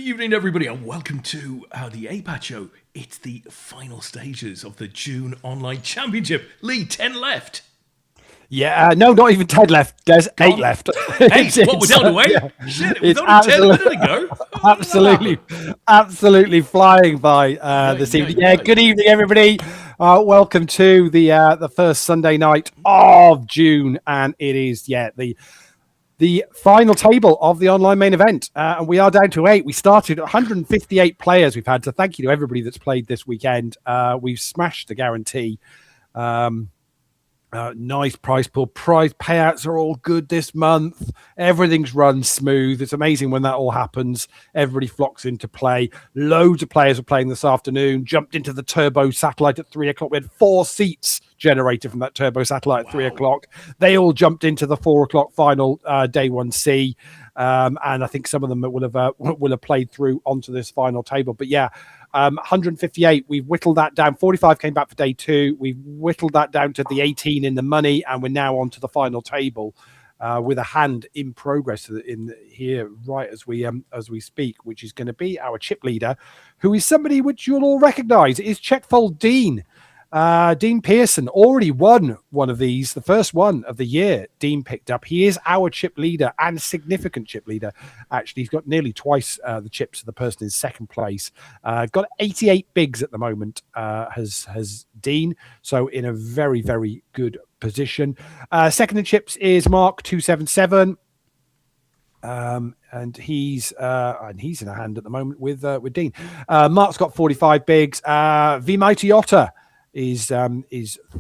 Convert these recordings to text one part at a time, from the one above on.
evening, everybody, and welcome to the APAT show. It's the final stages of the June Online Championship. Leigh, 10 left. Yeah, no, not even 10 left. There's 8 left. 8? What, we're down to 8? Yeah. Shit, it was only 10 minutes ago. Absolutely flying by this evening. Yeah, good evening, everybody. Welcome to the first Sunday night of June, and it is, the final table of the online main event. And we are down to 8. We started 158 players we've had, so thank you to everybody that's played this weekend. We've smashed the guarantee. Nice prize pool. Prize payouts are all good this month. Everything's run smooth. It's amazing when that all happens. Everybody flocks into play. Loads of players are playing this afternoon. Jumped into the turbo satellite at 3 o'clock. We had 4 seats generated from that turbo satellite at 3 o'clock. They all jumped into the 4 o'clock final day 1C. And I think some of them will have played through onto this final table. But yeah, 158, we've whittled that down. 45 came back for day 2. We've whittled that down to the 18 in the money, and we're now on to the final table with a hand in progress in here right as we speak, which is going to be our chip leader, who is somebody which you'll all recognise. It is Checkfold Dean. Dean Pearson already won one of these, the first one of the year. Dean picked up. He is our chip leader and significant chip leader. Actually, he's got nearly twice the chips of the person in second place. Got 88 bigs at the moment, has Dean. So in a very, very good position. Second in chips is Mark 277. And he's in a hand at the moment with Dean. Mark's got 45 bigs. V Mighty Otter is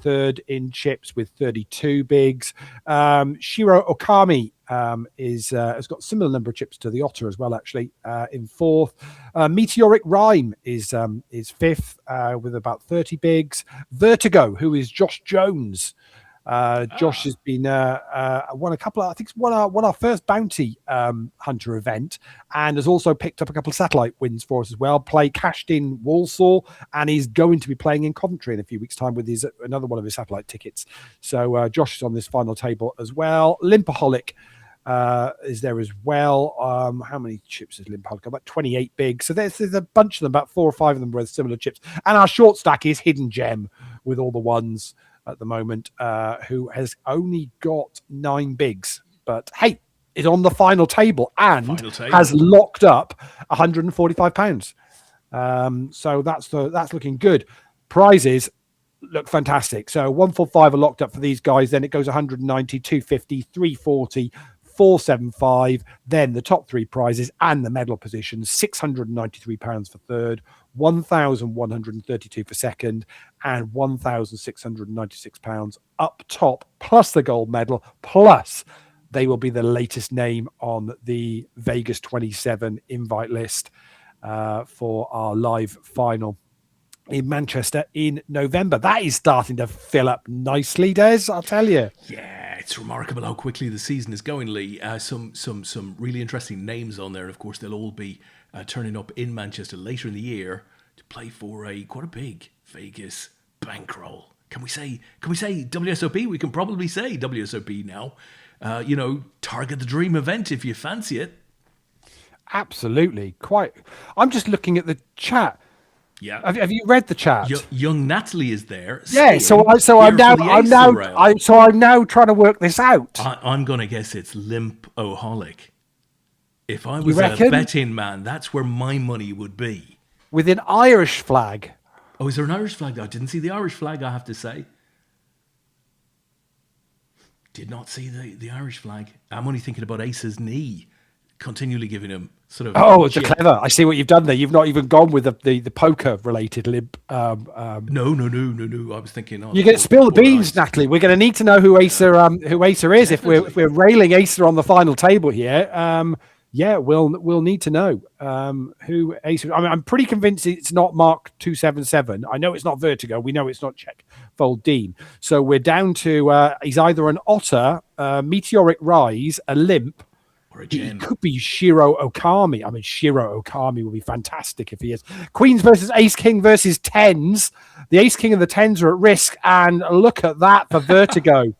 third in chips with 32 bigs. Shiro Okami has got a similar number of chips to the Otter as well, actually, in fourth. Meteoric Rhyme is fifth with about 30 bigs. Vertigo, who is Josh Jones. Josh has been won a couple of, I think, won our first bounty hunter event, and has also picked up a couple of satellite wins for us as well. Cashed in Walsall, and he's going to be playing in Coventry in a few weeks' time with another one of his satellite tickets. So Josh is on this final table as well. Limpaholic is there as well. How many chips has Limpaholic? About 28 big. So there's a bunch of them, about 4 or 5 of them with similar chips. And our short stack is Hidden Gem with all the ones at the moment, who has only got 9 bigs, but hey, is on the final table and has locked up £145. So that's looking good. Prizes look fantastic. So 145 are locked up for these guys. Then it goes 190, 250, 340, 475. Then the top 3 prizes and the medal positions: £693 for third, £1,132 for second, and £1,696 up top, plus the gold medal, plus they will be the latest name on the Vegas 27 invite list for our live final in Manchester in November. That is starting to fill up nicely, Des, I'll tell you. Yeah, it's remarkable how quickly the season is going, Leigh. Some really interesting names on there, and of course they'll all be turning up in Manchester later in the year to play for quite a big Vegas bankroll. Can we say WSOP? We can probably say WSOP now. Target the dream event if you fancy it. Absolutely. Quite. I'm just looking at the chat. Yeah. Have you read the chat? Young Natalie is there. Yeah. So I'm now trying to work this out. I'm going to guess it's Limp-oholic. If I was a betting man, that's where my money would be. With an Irish flag. Oh, is there an Irish flag? I didn't see the Irish flag, I have to say. Did not see the Irish flag. I'm only thinking about Ace's knee, continually giving him sort of... Oh, it's clever. I see what you've done there. You've not even gone with the poker-related limp. No. I was thinking... You're going to spill the beans, Natalie. We're going to need to know who Acer is. Definitely. If we're railing Acer on the final table here. We'll need to know who Ace. I mean, I'm pretty convinced it's not Mark 277. I know it's not Vertigo. We know it's not Checkfold Dean. So we're down to he's either an Otter, Meteoric Rise, a Limp, or a Gem. It could be Shiro Okami. I mean, Shiro Okami would be fantastic if he is. Queens versus Ace King versus Tens. The Ace King and the Tens are at risk, and look at that for Vertigo.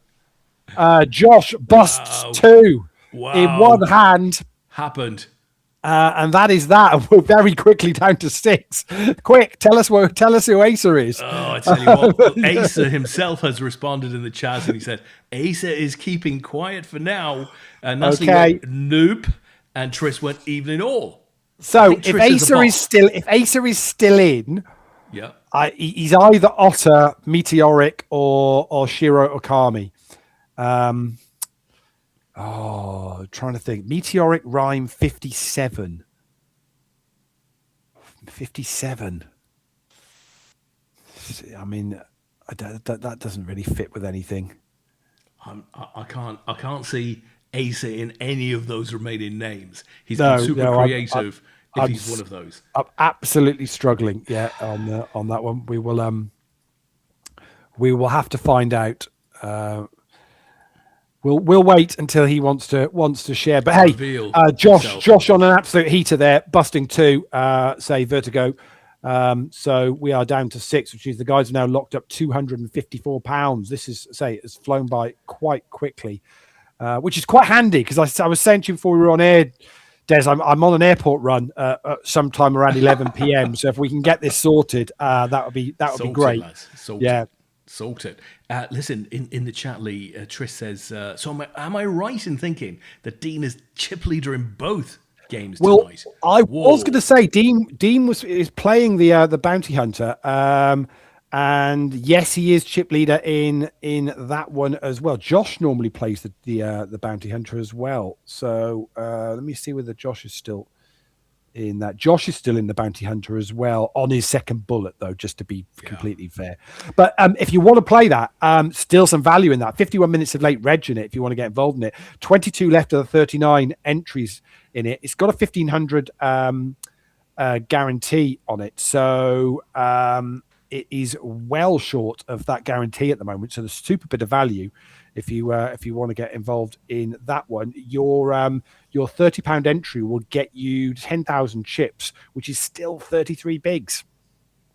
Josh busts 2 in one hand. Happened. And that is that. We're very quickly down to 6. Quick, tell us who Acer is. Oh, I tell you what, well, Asa himself has responded in the chat and he said, Asa is keeping quiet for now. Nasty Okay. went nope, and Triss went evening all. So if Acer is still in, yeah, he's either Otter, Meteoric, or Shiro Okami. Trying to think. Meteoric Rhyme 57. 57. I mean, that doesn't really fit with anything. I can't see Asa in any of those remaining names. He's been super creative. If he's one of those, I'm absolutely struggling. Yeah, on that one, we will have to find out. We'll wait until he wants to share. But hey, Josh on an absolute heater there, busting 2. Say Vertigo. So we are down to 6, which is the guys are now locked up £254. This has flown by quite quickly, which is quite handy because I was saying to you before we were on air, Des, I'm on an airport run sometime around 11 p.m. So if we can get this sorted, that would be great. Sort it. Listen, in the chat, Lee, Trish says, so am I right in thinking that Dean is chip leader in both games tonight? I was going to say Dean is playing the bounty hunter, and yes, he is chip leader in that one as well. Josh normally plays the bounty hunter as well. So let me see whether Josh is still in that. Josh is still in the bounty hunter as well on his second bullet, though, just to be completely fair. But if you want to play that, still some value in that. 51 minutes of late reg in it if you want to get involved in it. 22 left of the 39 entries in it. It's got a 1,500 guarantee on it. So it is well short of that guarantee at the moment. So there's super bit of value if you want to get involved in that one. Your £30 entry will get you 10,000 chips, which is still 33 bigs.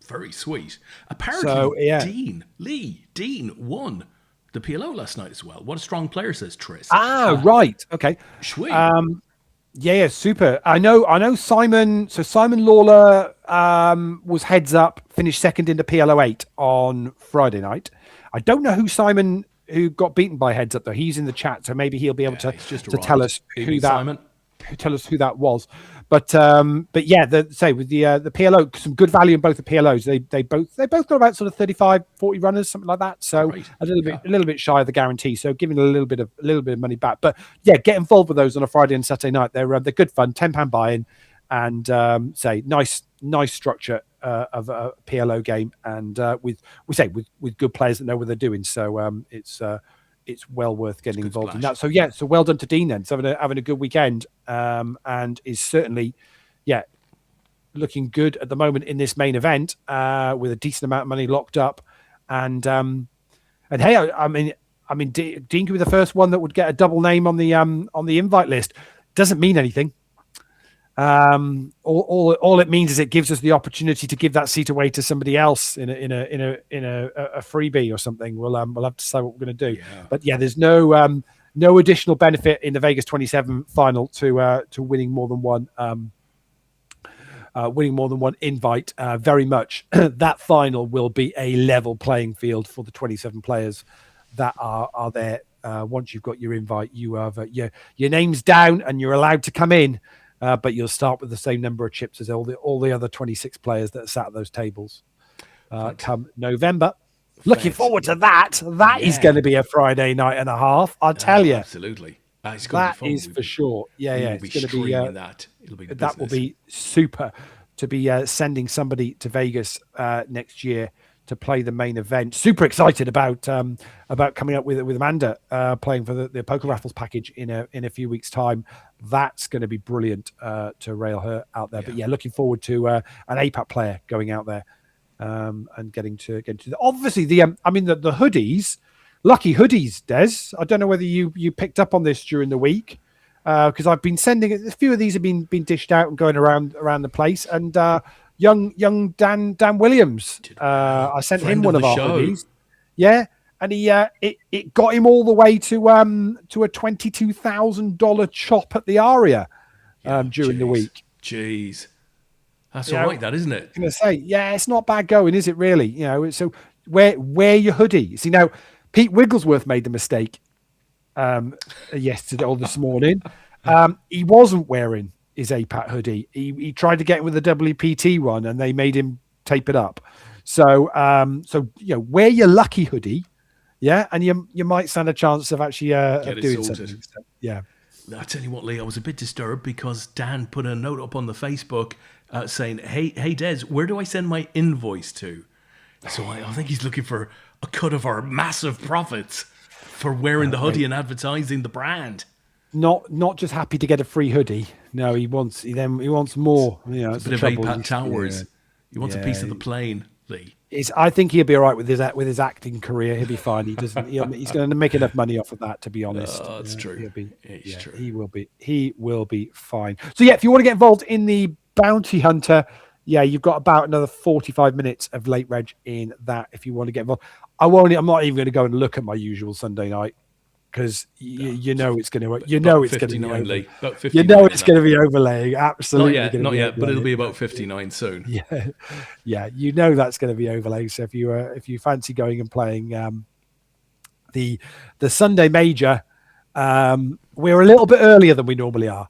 Very sweet. Apparently, Dean won the PLO last night as well. What a strong player, says Triss. Right. Okay. Sweet. Yeah, super. I know Simon. So Simon Lawler was heads up, finished second in the PLO 8 on Friday night. I don't know who got beaten by heads up though. He's in the chat, so maybe he'll be able to tell us who that was. But yeah, with the PLO, some good value in both the PLOs. They both got about sort of 35, 40 runners, something like that. So a little bit shy of the guarantee. So giving a little bit of money back. But yeah, get involved with those on a Friday and Saturday night. They're good fun. £10 buy-in, and nice structure of a PLO game, and with good players that know what they're doing. So it's well worth getting involved in that. So yeah, so well done to Dean then. So having a good weekend, and is certainly, looking good at the moment in this main event, with a decent amount of money locked up, and hey, I mean, Dean could be the first one that would get a double name on the invite list. Doesn't mean anything. All it means is it gives us the opportunity to give that seat away to somebody else in a freebie or something. We'll have to decide what we're going to do. Yeah. But yeah, there's no additional benefit in the Vegas 27 final to winning more than one invite. Very much that final will be a level playing field for the 27 players that are there. Once you've got your invite, you have your name's down and you're allowed to come in. But you'll start with the same number of chips as all the other 26 players that are sat at those tables come November. Looking forward to that. That is going to be a Friday night and a half. I'll tell you. Absolutely. That is for sure. Yeah. It's going to be that. It'll be that will be super to be sending somebody to Vegas next year to play the main event. Super excited about coming up with Amanda playing for the poker raffles package in a few weeks' time. That's going to be brilliant to rail her out there. Yeah. But yeah, looking forward to an APAT player going out there and getting to obviously the hoodies, lucky hoodies. Des, I don't know whether you picked up on this during the week, because I've been sending a few of these have been dished out and going around the place, and young Dan Williams, I sent him one of our hoodies. Yeah. And it got him all the way to a $22,000 chop at the Aria during the week. Jeez. That's You all know, right, that, isn't it? I'm going to say, yeah, it's not bad going, is it really? You know, so wear your hoodie. See, now, Pete Wigglesworth made the mistake yesterday or this morning. He wasn't wearing his APAT hoodie. He tried to get in with the WPT one, and they made him tape it up. So, wear your lucky hoodie, yeah, and you might stand a chance of actually Get of it doing sorted. something. So, yeah. I tell you what, Lee, I was a bit disturbed because Dan put a note up on the Facebook saying, hey, Des, where do I send my invoice to? So I think he's looking for a cut of our massive profits for wearing the hoodie and advertising the brand. Not just happy to get a free hoodie. No, he wants more. You know, It's it's a the bit of trouble. APAT Towers. He wants a piece of Yeah. the plane, Lee. I think he'll be all right with his acting career. He'll be fine. He doesn't. He's going to make enough money off of that. To be honest, That's true. He'll be. It's true. He will be. He will be fine. So yeah, if you want to get involved in the Bounty Hunter, yeah, you've got about another 45 minutes of late reg in that. If you want to get involved, I'm not even going to go and look at my usual Sunday night because you know it's going to. You know it's going to be over. Lee. About 59. You know it's going to be overlaying. Absolutely. Not yet, but it'll be about 59 soon. Yeah. You know that's going to be overlaying. So if you fancy going and playing the Sunday major, we're a little bit earlier than we normally are.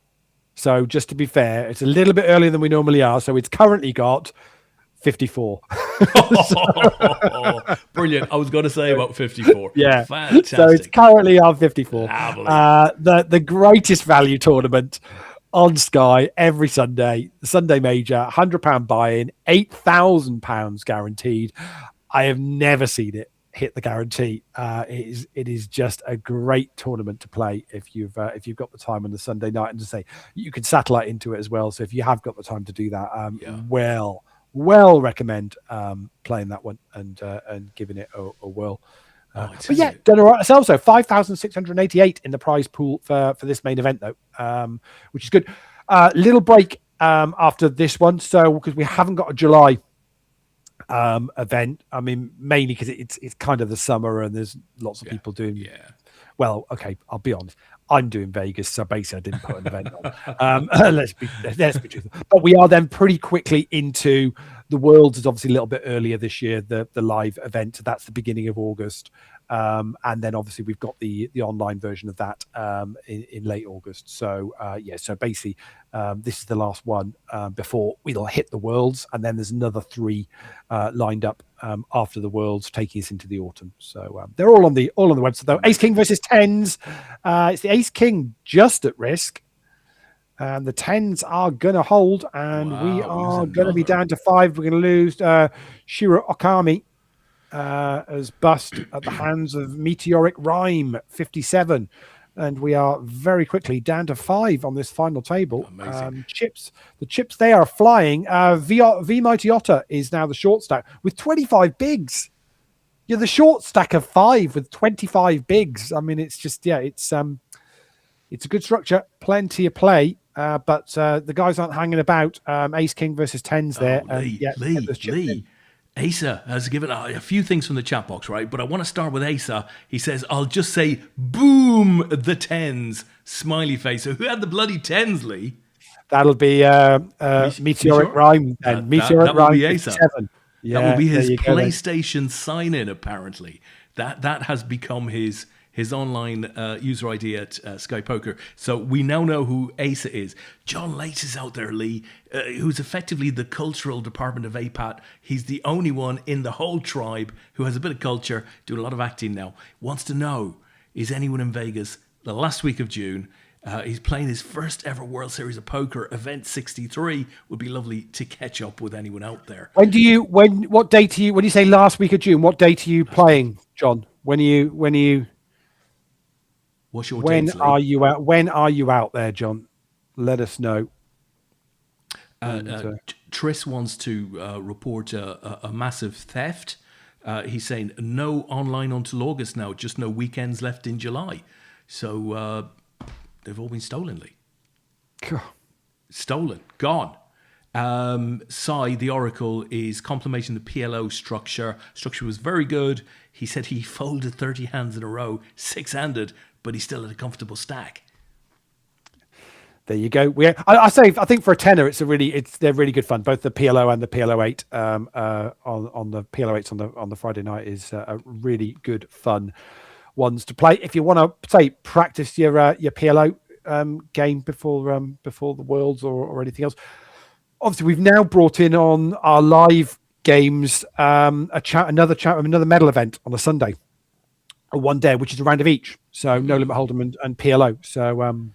So just to be fair, it's a little bit earlier than we normally are. So it's currently got 54. Brilliant. I was going to say about 54. Yeah. Fantastic. So it's currently on 54. Lovely. The greatest value tournament on Sky every Sunday, the Sunday Major, £100 buy-in, £8,000 guaranteed. I have never seen it hit the guarantee. It is just a great tournament to play if you've got the time on the Sunday night, and to say you can satellite into it as well. So if you have got the time to do that, well recommend playing that one and giving it a whirl. But yeah, done all right ourselves. So 5,688 in the prize pool for this main event though, which is good. Little break after this one, so because we haven't got a July event. I mean, mainly because it's kind of the summer and there's lots of people doing. Yeah. Well, okay, I'll be honest. I'm doing Vegas, so basically I didn't put an event on. Let's be truthful. But we are then pretty quickly into the Worlds. Is obviously a little bit earlier this year. The live event, that's the beginning of August, and then obviously we've got the online version of that in late August. So so basically this is the last one before we'll hit the Worlds, and then there's another 3 lined up after the Worlds, taking us into the autumn. So they're all on the website though. Ace King versus Tens. It's the Ace King just at risk. And the 10s are going to hold, and we are going to be down to 5. We're going to lose Shiro Okami as bust at the hands of Meteoric Rhyme 57. And we are very quickly down to 5 on this final table. The chips, they are flying. V Mighty Otter is now the short stack with 25 bigs. You're the short stack of 5 with 25 bigs. I mean, it's just, it's a good structure, plenty of play. But the guys aren't hanging about. Ace King versus Tens there. Lee. Asa has given a few things from the chat box, right? But I want to start with Asa. He says, I'll just say, boom, the 10s. Smiley face. So who had the bloody 10s, Lee? That'll be Meteoric Rhyme. And Meteoric Rhyme be Asa. 57. Yeah, that will be his PlayStation sign-in, apparently. That has become his online user ID at Sky Poker. So we now know who Asa is. John Lace is out there, Lee, who's effectively the cultural department of APAT. He's the only one in the whole tribe who has a bit of culture, doing a lot of acting now. Wants to know, is anyone in Vegas the last week of June? He's playing his first ever World Series of Poker, Event 63. Would be lovely to catch up with anyone out there. When you say last week of June, what date are you playing, John? When are you... What's your when dates, Lee? are you out? When are you out there, John? Let us know. Tris wants to report a massive theft. He's saying no online until August now, just no weekends left in July. So they've all been stolen, Lee. God. Stolen, gone. Sai, the Oracle, is complimenting the PLO structure. Structure was very good. He said he folded 30 hands in a row, 6-handed, but he still had a comfortable stack. There you go. I think for a tenner, they're really good fun. Both the PLO and the PLO8 on the PLO8s on the Friday night is a really good fun ones to play. If you want to say practice your PLO game before the Worlds or anything else. Obviously, we've now brought in on our live games another medal event on a Sunday, or one day, which is a round of each. So no limit hold'em and PLO. So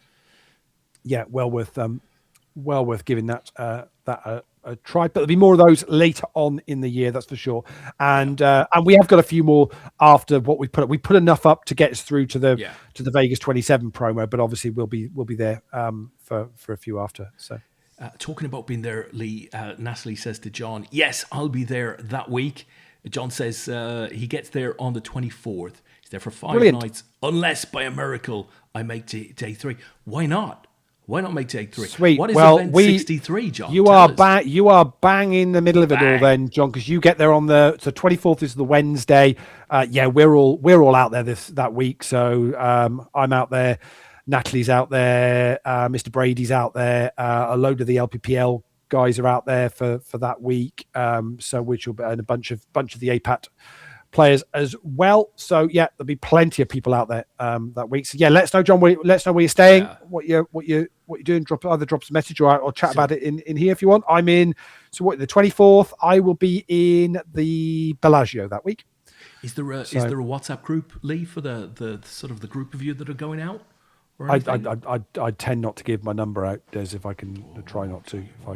well worth giving that a try. But there'll be more of those later on in the year, that's for sure. And we have got a few more after what we put up. We put enough up to get us through to the Vegas 27 promo, but obviously we'll be there for a few after. So. Talking about being there, Leigh, Natalie says to John, yes, I'll be there that week. John says he gets there on the 24th. He's there for 5 nights, unless by a miracle I make day 3. Why not? Why not make day 3? Sweet. What is event 63, John? You are bang in the middle of it all then, John, because you get there on the 24th is the Wednesday. We're all out there that week. So I'm out there. Natalie's out there, Mr. Brady's out there, a load of the LPPL guys are out there for that week. So which will be and a bunch of the APAT players as well. So there'll be plenty of people out there that week. So let us know, John. Let us know where you're staying, what you're doing. Drop us a message or chat about it in here if you want. I'm in. So the 24th, I will be in the Bellagio that week. Is there a WhatsApp group, Leigh, for the sort of the group of you that are going out? I tend not to give my number out, Des, if I can try not to. If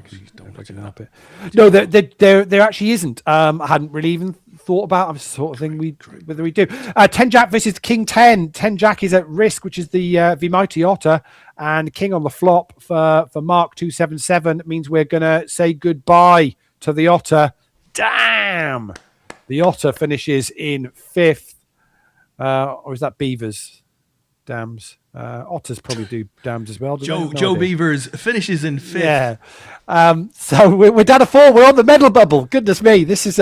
I can help it. No, there actually isn't. I hadn't really even thought about the sort of thing whether we do. 10 Jack versus King 10. 10 Jack is at risk, which is the Mighty Otter, and King on the flop for Mark 277. It means we're gonna say goodbye to the Otter. Damn, the Otter finishes in 5th, or is that Beavers? Dams. Otters probably do dams as well. Joe Beavers finishes in 5th. Yeah. So we're down to 4. We're on the medal bubble. Goodness me, this is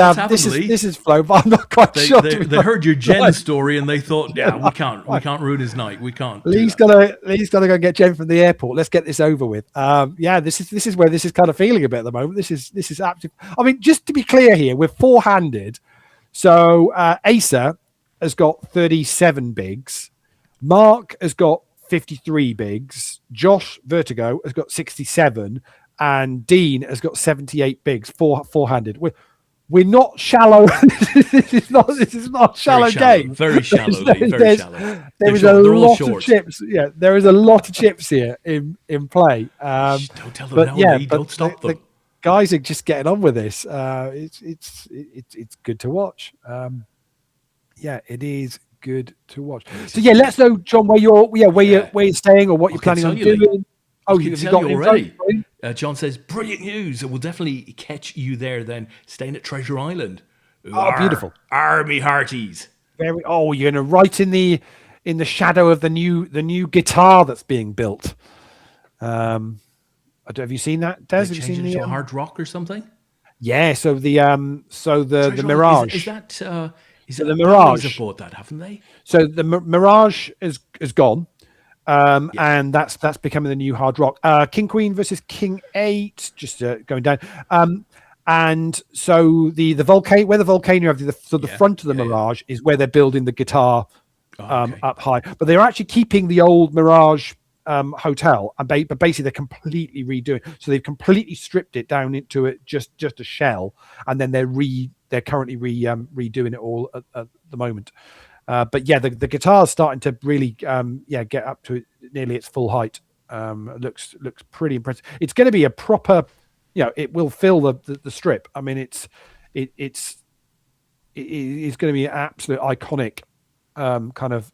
flow, but I'm not quite sure. They heard your Jen story and they thought, we can't ruin his night. We can't. Lee's gotta go get Jen from the airport. Let's get this over with. This is where this is kind of feeling a bit at the moment. This is absolutely. I mean, just to be clear here, we're 4-handed. So Asa has got 37 bigs. Mark has got 53 bigs. Josh Vertigo has got 67, and Dean has got 78 bigs. Four-handed. We're not shallow. This is not a shallow game. Very shallow. Very shallow. There is a lot of chips. Yeah, there is a lot of chips here in play. Don't tell them now, Lee. Don't stop them. The guys are just getting on with this. It's good to watch. It is good to watch. So let us know, John, where you're staying or what you're planning on doing. Oh, you've got you already. John says, brilliant news. We'll definitely catch you there then, staying at Treasure Island. Beautiful. Army Hearties. You're gonna right in the shadow of the new guitar that's being built. Have you seen that, Des? Have you seen the hard rock or something? Yeah, so the Mirage. Is that the Mirage? Have bought that, haven't they? So the Mirage is gone, and that's becoming the new hard rock. King Queen versus King 8, just going down. And so the volcano, where the volcano have the front of the Mirage is where they're building the guitar up high, but they're actually keeping the old Mirage hotel, but basically they're completely redoing. So they've completely stripped it down into it just a shell, and then they're currently redoing it all at the moment. But the guitar's starting to really get up to nearly its full height. Looks pretty impressive. It's going to be a proper, it will fill the strip. I mean, it's going to be an absolute iconic kind of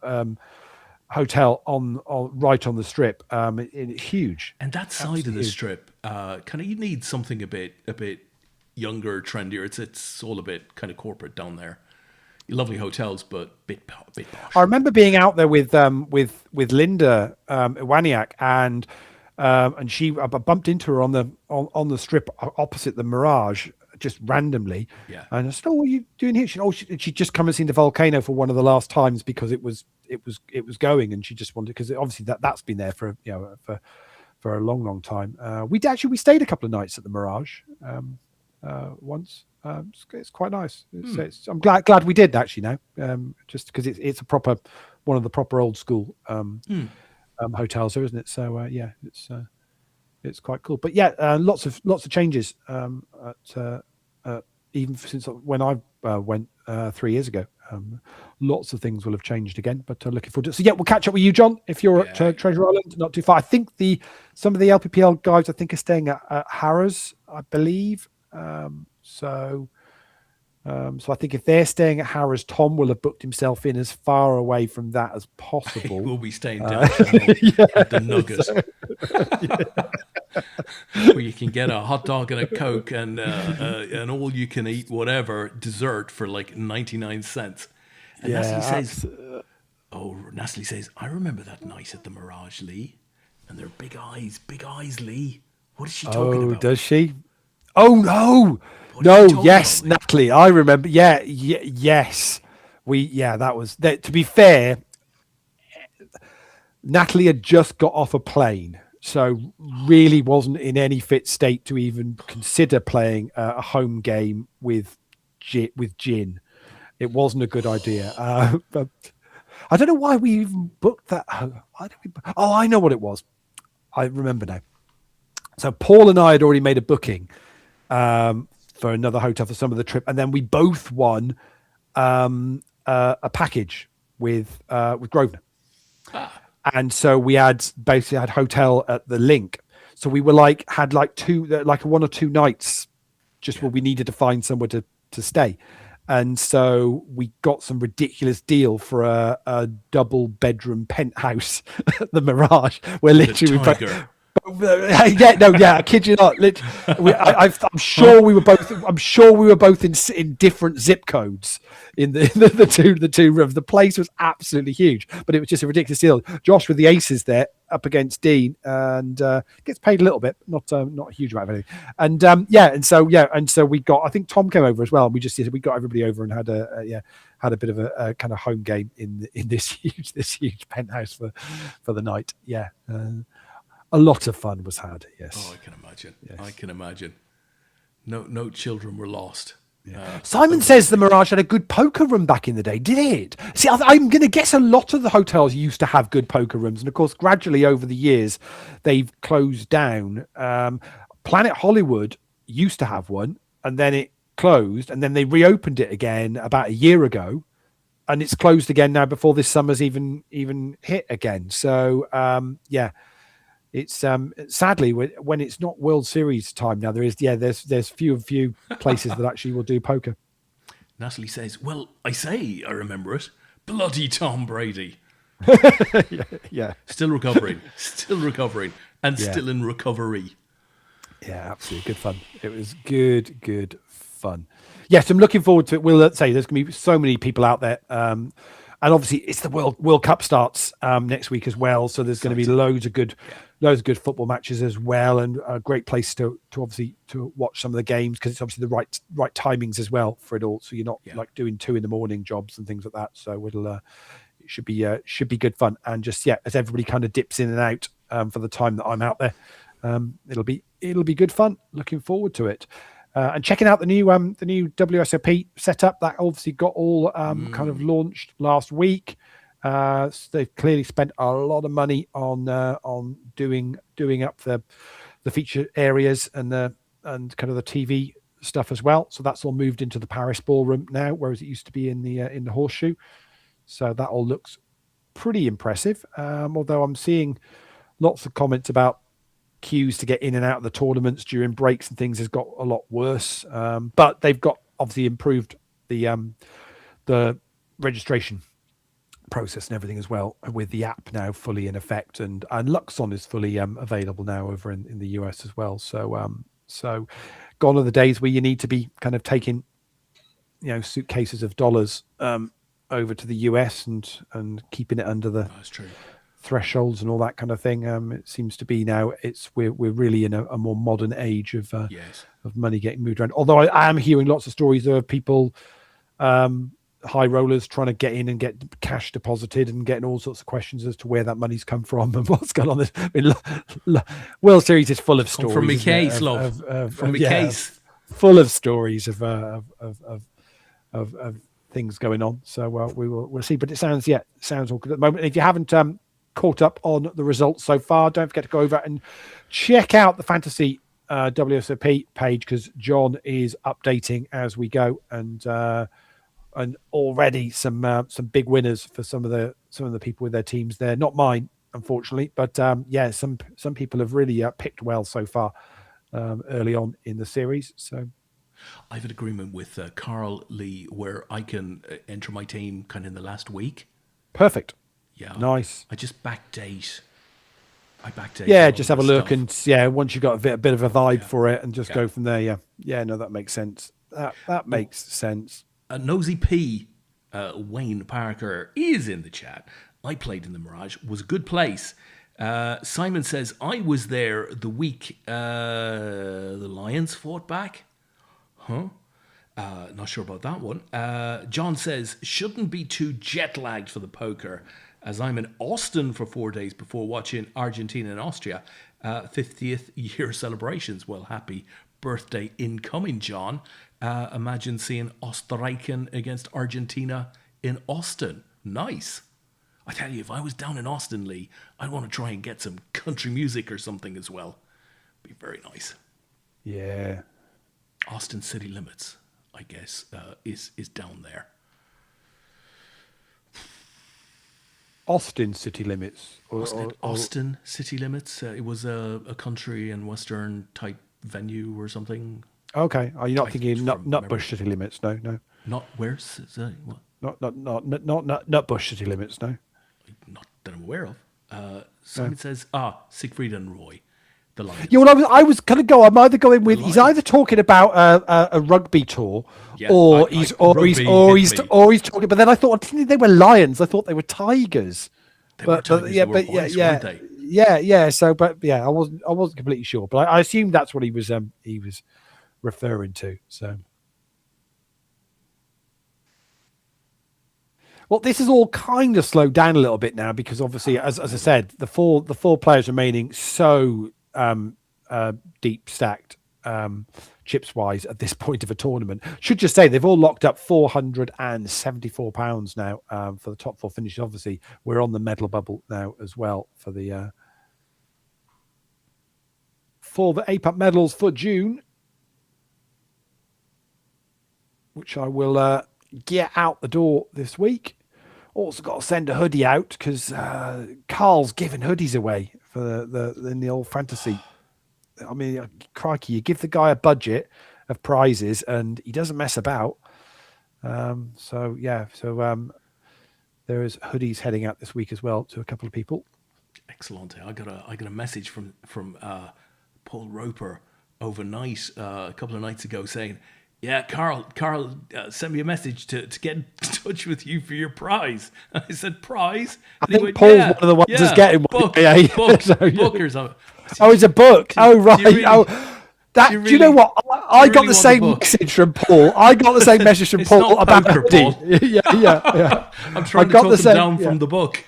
hotel on right on the strip. It's huge. And that side of the strip, you need something a bit younger, trendier. It's all a bit kind of corporate down there. Lovely hotels, but bit posh. I remember being out there with Linda Iwaniak, and I bumped into her on the strip opposite the Mirage just randomly. Yeah. And I said, "Oh, what are you doing here?" She'd just come and seen the volcano for one of the last times because it was going, and she just wanted, because obviously that's been there for for a long, long time. We stayed a couple of nights at the Mirage once. It's quite nice. I'm glad we did actually now, just because it's a proper one of the proper old school hotels there, isn't it? So it's quite cool. But lots of changes even since when I went 3 years ago. Lots of things will have changed again, but looking forward to it. So we'll catch up with you, John, if you're at Treasure Island, not too far. I think some of the LPPL guys are staying at Harrah's, I believe. So I think if they're staying at Harrah's, Tom will have booked himself in as far away from that as possible. We'll be staying down at the Nugget, where you can get a hot dog and a Coke and all you can eat whatever dessert for like 99 cents. And Natalie says, I remember that night at the Mirage, Leigh, and their big eyes, Leigh. What is she talking about? Oh, does she? Oh no. Yes, Natalie, I remember. Yes. That was that. To be fair, Natalie had just got off a plane, so really wasn't in any fit state to even consider playing a home game with gin. It wasn't a good idea. But I don't know why we even booked that. I know what it was. I remember now. So Paul and I had already made a booking for another hotel for some of the trip, and then we both won a package with Grosvenor. And so we basically had hotel at the Link. So we were had 1 or 2 nights just where we needed to find somewhere to stay. And so we got some ridiculous deal for a double bedroom penthouse at the Mirage, where literally I kid you not. I'm sure we were both in different zip codes in the two rooms. The place was absolutely huge, but it was just a ridiculous deal. Josh with the aces there up against Dean, and gets paid a little bit, not a huge amount of anything. And so we got. I think Tom came over as well. And we got everybody over and had a bit of a kind of home game in this huge penthouse for the night. A lot of fun was had. Yes. Oh, I can imagine. Yes. I can imagine. No children were lost. Yeah. Simon says the Mirage had a good poker room back in the day. Did it? See, I'm going to guess a lot of the hotels used to have good poker rooms, and of course, gradually over the years, they've closed down. Planet Hollywood used to have one, and then it closed, and then they reopened it again about a year ago, and it's closed again now before this summer's even hit again. So it's sadly when it's not World Series time now, there's few places that actually will do poker. Natalie says, well, I remember it. Bloody Tom Brady. Yeah. Still recovering, and still in recovery. Yeah, absolutely. Good fun. It was good fun. Yes, I'm looking forward to it. We'll say there's going to be so many people out there. And obviously it's the World Cup starts next week as well. So there's going to be loads of good football matches as well, and a great place to obviously to watch some of the games, because it's obviously the right timings as well for it all. So you're not like doing 2 a.m. jobs and things like that. So it should be good fun. And just as everybody kind of dips in and out for the time that I'm out there, it'll be good fun. Looking forward to it. And checking out the new WSOP setup that obviously got all kind of launched last week. So they've clearly spent a lot of money on doing up the feature areas and kind of the TV stuff as well. So that's all moved into the Paris Ballroom now, whereas it used to be in the Horseshoe. So that all looks pretty impressive. Although I'm seeing lots of comments about queues to get in and out of the tournaments during breaks and things has got a lot worse. But they've got obviously improved the registration process and everything as well, with the app now fully in effect, and Luxon is fully available now over in the US as well. So gone are the days where you need to be kind of taking suitcases of dollars over to the US and keeping it under the thresholds and all that kind of thing. It seems to be now we're really in a more modern age of money getting moved around. Although I am hearing lots of stories of people high rollers trying to get in and get cash deposited and getting all sorts of questions as to where that money's come from and what's going on. I mean, World Series is full of stories. From my case, love. From my case. Full of stories of things going on. So we'll see. But it sounds all good at the moment. If you haven't caught up on the results so far, don't forget to go over and check out the Fantasy WSOP page, because John is updating as we go, and already some big winners for some of the people with their teams there. Not mine, unfortunately, but some people have really picked well so far early on in the series. So I have an agreement with Carl Lee where I can enter my team kind of in the last week. Perfect. Yeah. Nice. I just backdate. Yeah, just have a look, and once you've got a bit of a vibe for it, and just go from there. Yeah. No, that makes sense. That makes sense. Nosy P, Wayne Parker is in the chat. I played in the Mirage, was a good place. Simon says, I was there the week the Lions fought back. Not sure about that one. John says, shouldn't be too jet lagged for the poker, as I'm in Austin for 4 days before watching Argentina and Austria 50th year celebrations. Well, happy birthday incoming, John. Imagine seeing Österreich against Argentina in Austin. Nice. I tell you, if I was down in Austin, Lee, I'd want to try and get some country music or something as well. Be very nice. Yeah. Austin City Limits, I guess, is down there. Austin City Limits. Austin City Limits? It was a country and western type venue or something. Okay. Are you not thinking Nutbush City Limits? No. Not where's what? Not Nutbush City Limits. No. Not that I'm aware of. Simon says, Siegfried and Roy, the Lions. Yeah, well, I was going to go. I'm either going with he's either talking about a rugby tour, or he's talking. But then I thought, I didn't think they were lions. I thought they were tigers. They were tigers. Yeah. So, I wasn't completely sure, but I assumed that's what he was referring to. So, well, this is all kind of slowed down a little bit now, because obviously, as I said, the four players remaining so deep stacked chips wise at this point of a tournament. Should just say they've all locked up £474 now for the top four finishes. Obviously, we're on the medal bubble now as well for the APAT medals for June, which I will get out the door this week. Also got to send a hoodie out, because Carl's giving hoodies away for in the old fantasy. I mean, crikey, you give the guy a budget of prizes and he doesn't mess about. So there is hoodies heading out this week as well to a couple of people. Excellent. I got a message from Paul Roper overnight a couple of nights ago saying, yeah, Carl sent me a message to get in touch with you for your prize. And I said, prize? And I think Paul's one of the ones who's getting one. Bookers. It's a book. Right. Do you know what? I got the same message from Paul. I got the same message from Paul about the hoodie. Yeah. I'm trying to talk him down from the book.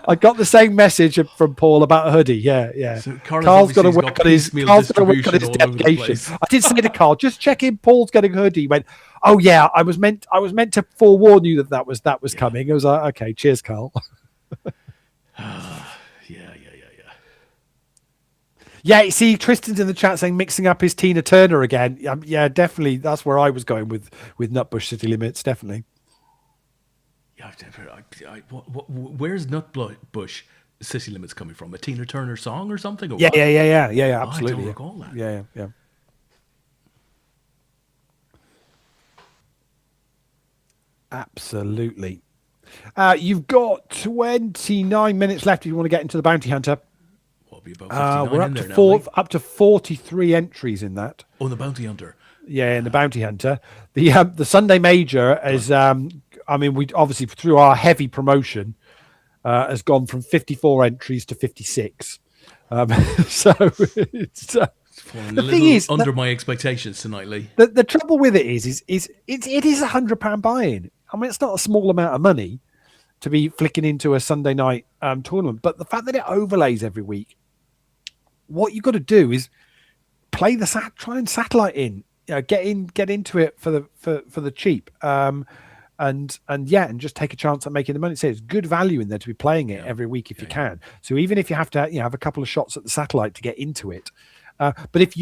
I got the same message from Paul about a hoodie. Yeah. So Carl's got to work on his dedication. I did say to Carl, just check in. Paul's getting a hoodie. He went, oh yeah, I was meant to forewarn you that was coming. I was like, okay, cheers, Carl. Yeah, see, Tristan's in the chat saying mixing up his Tina Turner again. Yeah, definitely. That's where I was going with Nutbush City Limits, definitely. Yeah, where's Nutbush City Limits coming from? A Tina Turner song or something? Or yeah, absolutely. I don't recall that. Yeah. Absolutely. You've got 29 minutes left if you want to get into the Bounty Hunter. We're up to 43 entries in that. Oh, the Bounty Hunter. Yeah, in the Bounty Hunter. The Sunday Major is, we obviously through our heavy promotion has gone from 54 entries to 56. So it's the thing is my expectations tonight, Lee. The trouble with it is it is £100 buy-in. I mean, it's not a small amount of money to be flicking into a Sunday night tournament, but the fact that it overlays every week, what you've got to do is play try and satellite in, get into it for the cheap, and just take a chance at making the money. So it's good value in there to be playing it every week if you can. So even if you have to, have a couple of shots at the satellite to get into it, but if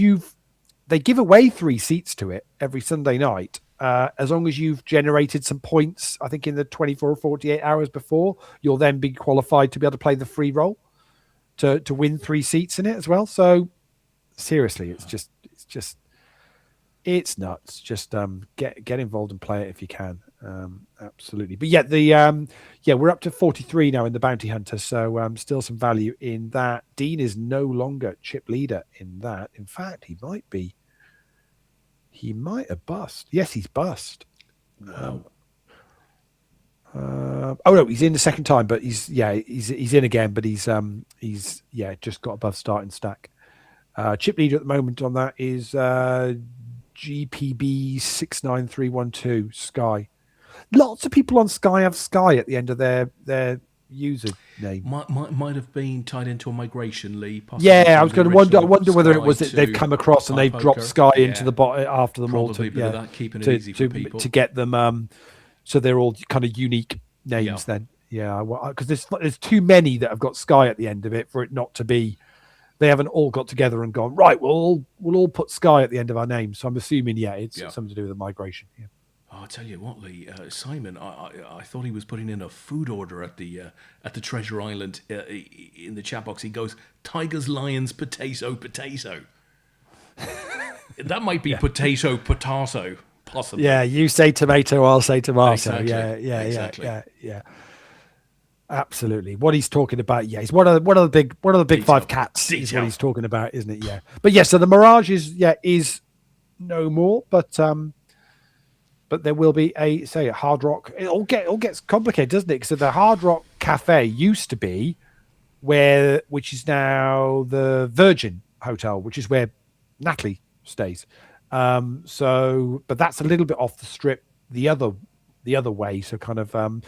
they give away 3 seats to it every Sunday night. As long as you've generated some points, I think in the 24 or 48 hours before, you'll then be qualified to be able to play the free roll to win 3 seats in it as well. So seriously, it's nuts. Just get involved and play it if you can. Absolutely. But we're up to 43 now in the Bounty Hunter, so still some value in that. Dean is no longer chip leader in that. In fact, he might have bust. Yes, he's bust. Wow. No, he's in the second time, but he's in again, but he's just got above starting stack. Chip leader at the moment on that is GPB 69312 Sky. Lots of people on Sky have Sky at the end of their username. Might have been tied into a migration, Lee. Possibly. Yeah, I was going to wonder. I wonder whether it was that they've come across and they've dropped Sky into the bot after them all to that, keeping it easy for people to get them. So they're all kind of unique names then. Yeah, because there's too many that have got Sky at the end of it for it not to be. They haven't all got together and gone right. We'll all put Sky at the end of our names. So I'm assuming it's something to do with the migration. Yeah. Oh, I'll tell you what, Lee, Simon, I thought he was putting in a food order at the Treasure Island in the chat box. He goes, tigers, lions, potato. That might be potato, possibly. Yeah, you say tomato, I'll say tomato. Exactly. Exactly. Yeah. Absolutely. What he's talking about, he's one of the big Detail. 5 cats is what he's talking about, isn't it? Yeah. But so the Mirage is no more, but there will be a Hard Rock. It all gets complicated, doesn't it? So the Hard Rock Cafe used to be which is now the Virgin Hotel, which is where Natalie stays. But that's a little bit off the strip the other way. So kind of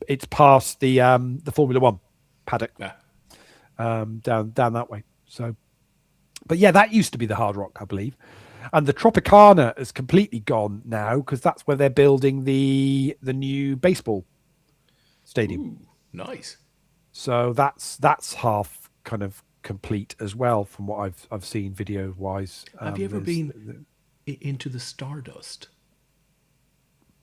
it's past the Formula One paddock, down that way. So, but that used to be the Hard Rock, I believe. And the Tropicana has completely gone now because that's where they're building the new baseball stadium. Ooh, nice. So that's half kind of complete as well from what I've seen video wise. Have you ever been into the Stardust?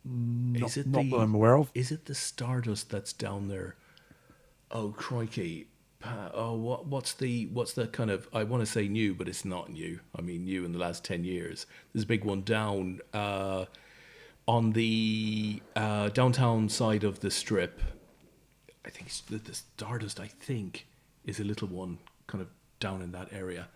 Not that I'm aware of. Is it the Stardust that's down there? Oh crikey! What's the kind of, I want to say new, but it's not new. I mean new in the last 10 years. There's a big one down on the downtown side of the strip. I think it's the Stardust. I think is a little one kind of down in that area.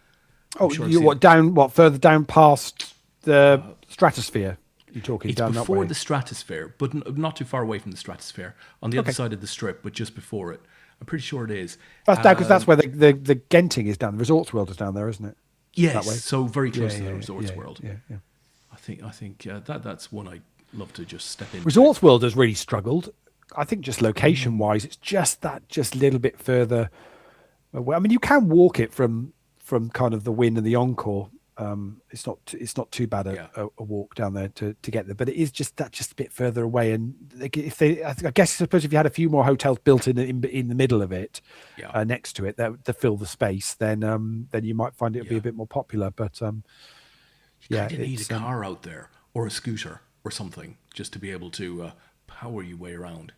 Further down past the Stratosphere? You're talking it's down that way. It's before the Stratosphere, but not too far away from the Stratosphere. On the other side of the strip, but just before it. I'm pretty sure it is. That's down because that's where the Genting is down. The Resorts World is down there, isn't it? Yes, that way. So very close to the Resorts World. Yeah. I think that's one I'd love to just step into. Resorts World has really struggled. I think just location-wise, it's just a little bit further away. I mean, you can walk it from kind of the Wynn and the Encore. It's not too bad a walk down there to get there, but it is just a bit further away. And I suppose if you had a few more hotels built in the middle of it, next to it, that to fill the space, then you might find it would be a bit more popular. But you need a car out there or a scooter or something just to be able to power your way around.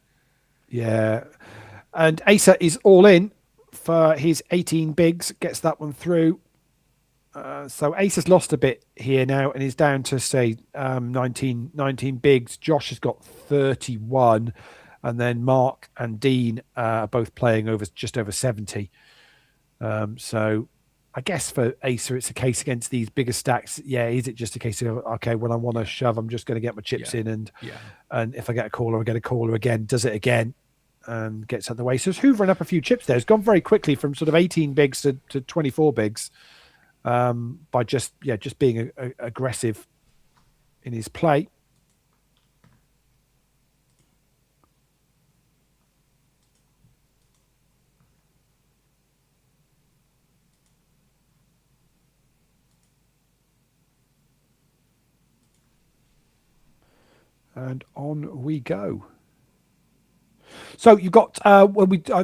Yeah, and Asa is all in for his 18 bigs, gets that one through. So Ace has lost a bit here now and is down to, say, 19 bigs. Josh has got 31. And then Mark and Dean are both playing just over 70. So I guess for Acer, it's a case against these bigger stacks. Yeah, is it just a case of, okay, when I want to shove, I'm just going to get my chips in. And if I get a caller, I get a caller again, does it again and gets out of the way. So it's hoovering up a few chips there. It's gone very quickly from sort of 18 bigs to 24 bigs. By just being aggressive in his play. And on we go. So you've got I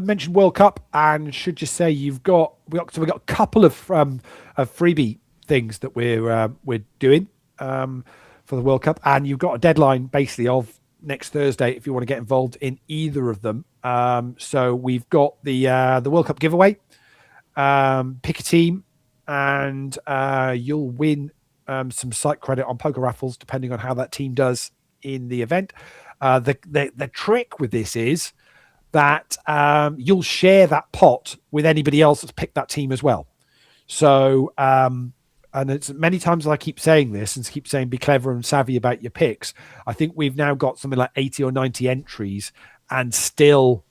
mentioned World Cup, and should just say we got a couple of freebie things that we're doing for the World Cup, and you've got a deadline basically of next Thursday if you want to get involved in either of them. So we've got the World Cup giveaway. Pick a team, and you'll win some site credit on poker raffles depending on how that team does in the event. The trick with this is that you'll share that pot with anybody else that's picked that team as well. So, and it's many times I keep saying this and keep saying be clever and savvy about your picks. I think we've now got something like 80 or 90 entries, and still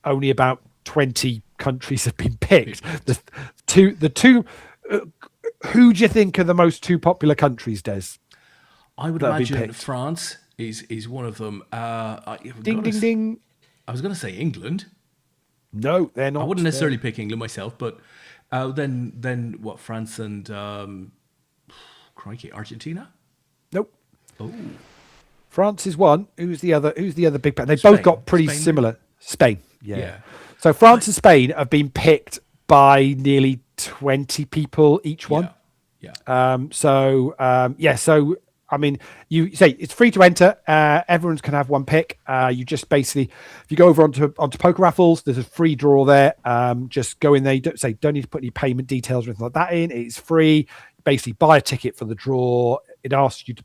only about 20 countries have been picked. The two. Who do you think are the most two popular countries, Des? I would imagine France is one of them. Ding, ding, ding. I was going to say England. No, they're not. I wouldn't necessarily pick England myself, but then what? France and crikey, Argentina? Nope. Oh, France is one. Who's the other? Who's the other big? They Spain. both got pretty Spain. similar. Spain. Yeah. So France and Spain have been picked by nearly 20 people each one. Yeah. So I mean, you say it's free to enter. Everyone's can have one pick. You just basically, if you go over onto poker raffles, there's a free draw there. Just go in there. You don't need to put any payment details or anything like that in. It's free. Basically, buy a ticket for the draw. It asks you to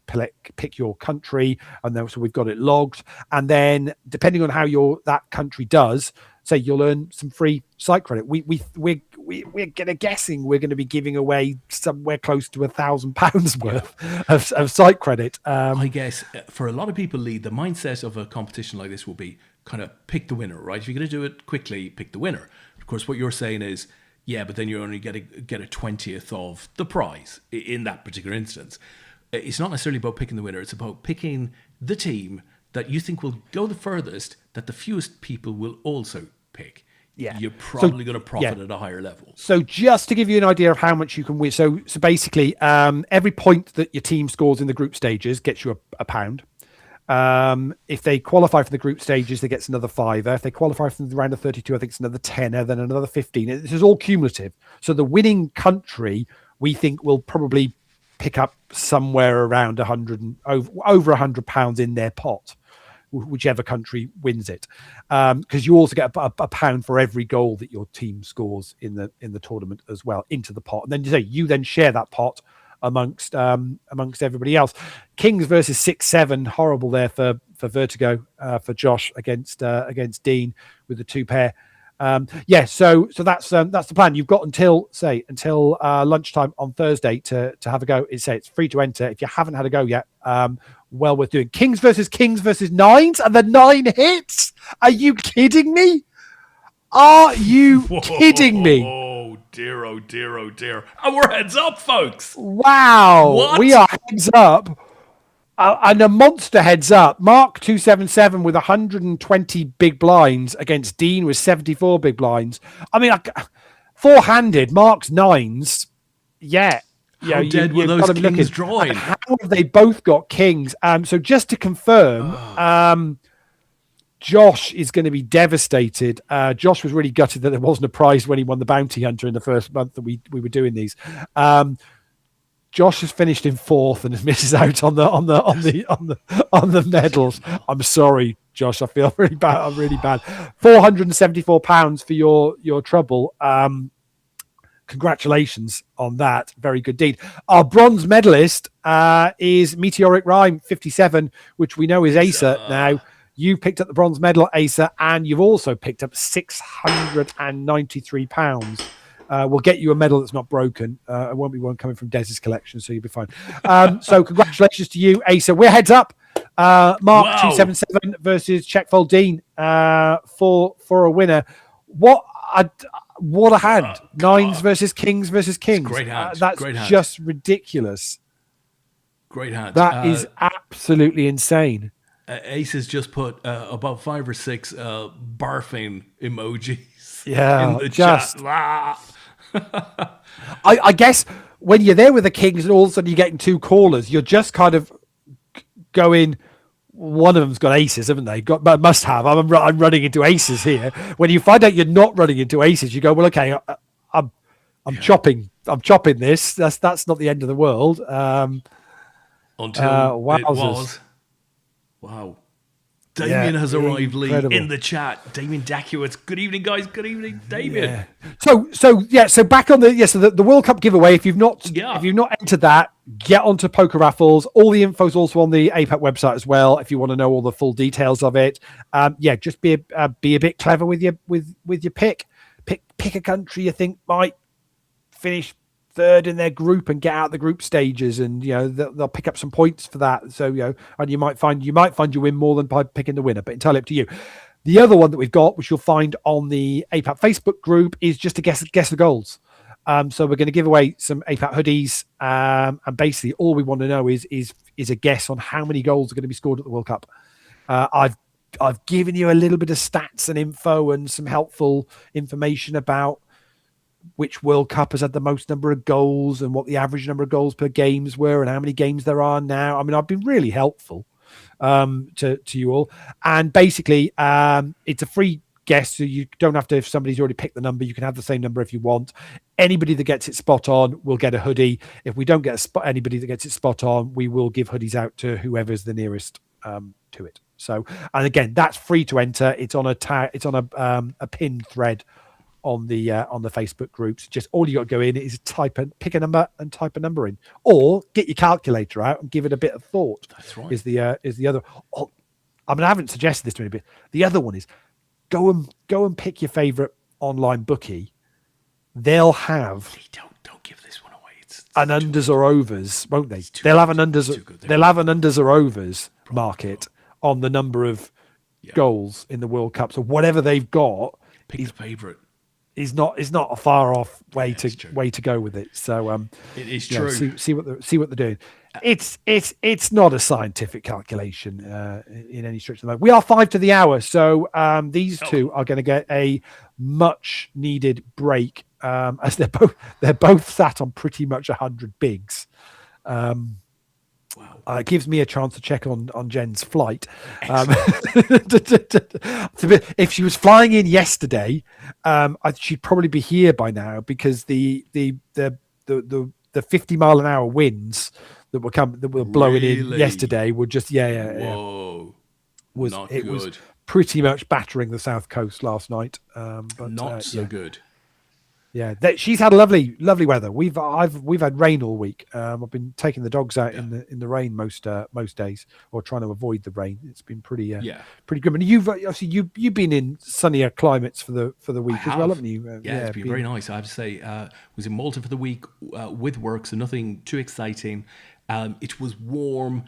pick your country, and then so we've got it logged. And then, depending on how that country does, say you'll earn some free site credit. We're guessing we're going to be giving away somewhere close to £1,000 worth of site credit. I guess for a lot of people, Lee, the mindset of a competition like this will be kind of pick the winner, right? If you're going to do it quickly, pick the winner. Of course, what you're saying is, yeah, but then you only get a 20th of the prize in that particular instance. It's not necessarily about picking the winner. It's about picking the team that you think will go the furthest, that the fewest people will also pick. Yeah, you're probably going to profit at a higher level. So just to give you an idea of how much you can win. So basically, every point that your team scores in the group stages gets you a pound. If they qualify for the group stages, they get another £5. If they qualify from the round of 32, I think it's another tenner, then another 15. This is all cumulative. So the winning country, we think, will probably pick up somewhere around over £100 in their pot, whichever country wins it, because you also get a pound for every goal that your team scores in the tournament as well into the pot, and then you share that pot amongst everybody else. Kings versus 6-7, horrible there for Vertigo, for Josh against Dean with the two pair. So that's the plan. You've got until lunchtime on Thursday to have a go. It's free to enter. If you haven't had a go yet, well worth doing. Kings versus nines, and the 9 hits. Are you kidding me? Are you kidding me? Oh dear, oh dear, oh dear. And we're heads up, folks. Wow. What? We are heads up. And a monster heads up. Mark 277 with 120 big blinds against Dean with 74 big blinds. I mean, four-handed, Mark's 9s. Yeah. How dead were those kings drawing? How have they both got kings? So just to confirm, Josh is going to be devastated. Josh was really gutted that there wasn't a prize when he won the Bounty Hunter in the first month that we were doing these. Josh has finished in 4th and misses out on the medals. I'm sorry, Josh. I feel really bad. I'm really bad. £474 for your trouble. Congratulations on that. Very good deed. Our bronze medalist is Meteoric Rhyme 57, which we know is Asa now. You picked up the bronze medal, Asa, and you've also picked up £693. We'll get you a medal that's not broken. It won't be one coming from Des's collection, so you'll be fine. So congratulations to you, Asa. We're heads up. Mark 277 versus Checkfold Dean for a winner. What a hand. Nines versus kings versus kings. Great hand. That's great hand. Just ridiculous. Great hand. That is absolutely insane. Ace has just put about 5 or 6 barfing emojis in the just chat. I guess when you're there with the kings and all of a sudden you're getting 2 callers, you're just kind of going, one of them's got aces, haven't they? Must have. I'm running into aces here. When you find out you're not running into aces, you go, well, okay, I'm chopping this. That's not the end of the world. Until it was. Wow. Damien has arrived, Lee, in the chat. Damien Dakiewicz. Good evening, guys. Good evening, Damien. Yeah. So back on the World Cup giveaway. If you've not entered that, get onto Poker Raffles. All the info's also on the APAT website as well. If you want to know all the full details of it, just be a bit clever with your pick. Pick a country you think might finish third in their group and get out the group stages, and they'll pick up some points for that. So and you might find you win more than by picking the winner, but entirely up to you. The other one that we've got, which you'll find on the APAT Facebook group, is just to guess the goals. So we're going to give away some APAT hoodies, and basically all we want to know is a guess on how many goals are going to be scored at the World Cup. I've given you a little bit of stats and info and some helpful information about which World Cup has had the most number of goals and what the average number of goals per games were and how many games there are now. I mean, I've been really helpful to you all. And basically, it's a free guess, so you don't have to, if somebody's already picked the number, you can have the same number if you want. Anybody that gets it spot on will get a hoodie. If we don't get anybody that gets it spot on, we will give hoodies out to whoever's the nearest to it. So, and again, that's free to enter. It's on a pinned thread on the Facebook groups. Just all you got to go in is pick a number and type a number in, or get your calculator out and give it a bit of thought. That's right. Is the other? Oh, I mean, I haven't suggested this to anybody. The other one is go and pick your favorite online bookie. They'll have don't give this one away. It's an unders or overs, won't they? They'll have an unders. They'll have an unders or overs market on the number of goals in the World Cup. So whatever they've got, pick the favorite. Is not a far off way to go with it. So it is true. See what they're doing. It's not a scientific calculation in any stretch of the moment. We are 5 to the hour, so these two are going to get a much needed break as they're both sat on pretty much 100 bigs. Wow. It gives me a chance to check on Jen's flight. If she was flying in yesterday, she'd probably be here by now, because the 50-mile-an-hour winds that were blowing in yesterday were just Whoa. Was pretty much battering the south coast last night. But not so good. Yeah, she's had lovely weather. We've had rain all week. I've been taking the dogs out in the rain most days, or trying to avoid the rain. It's been pretty good. And you've been in sunnier climates for the week as well, haven't you? It's been very nice. I have to say, was in Malta for the week with work, so nothing too exciting. It was warm,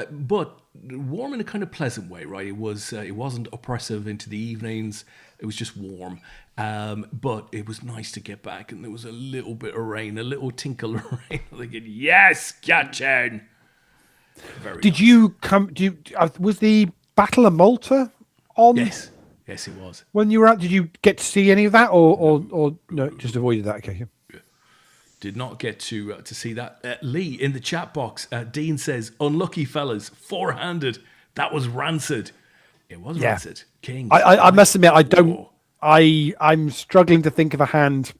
but warm in a kind of pleasant way, right? It wasn't oppressive into the evenings. It was just warm. But it was nice to get back, and there was a little bit of rain, a little tinkle of rain. Thinking, yes, Gachin. Did you come? Was the Battle of Malta on? Yes, it was. When you were out, did you get to see any of that, or no? Just avoided that. Okay. Did not get to see that. Lee in the chat box. Dean says, "Unlucky fellas, four-handed. That was rancid. It was rancid. King. I must admit, I don't. I'm struggling to think of a hand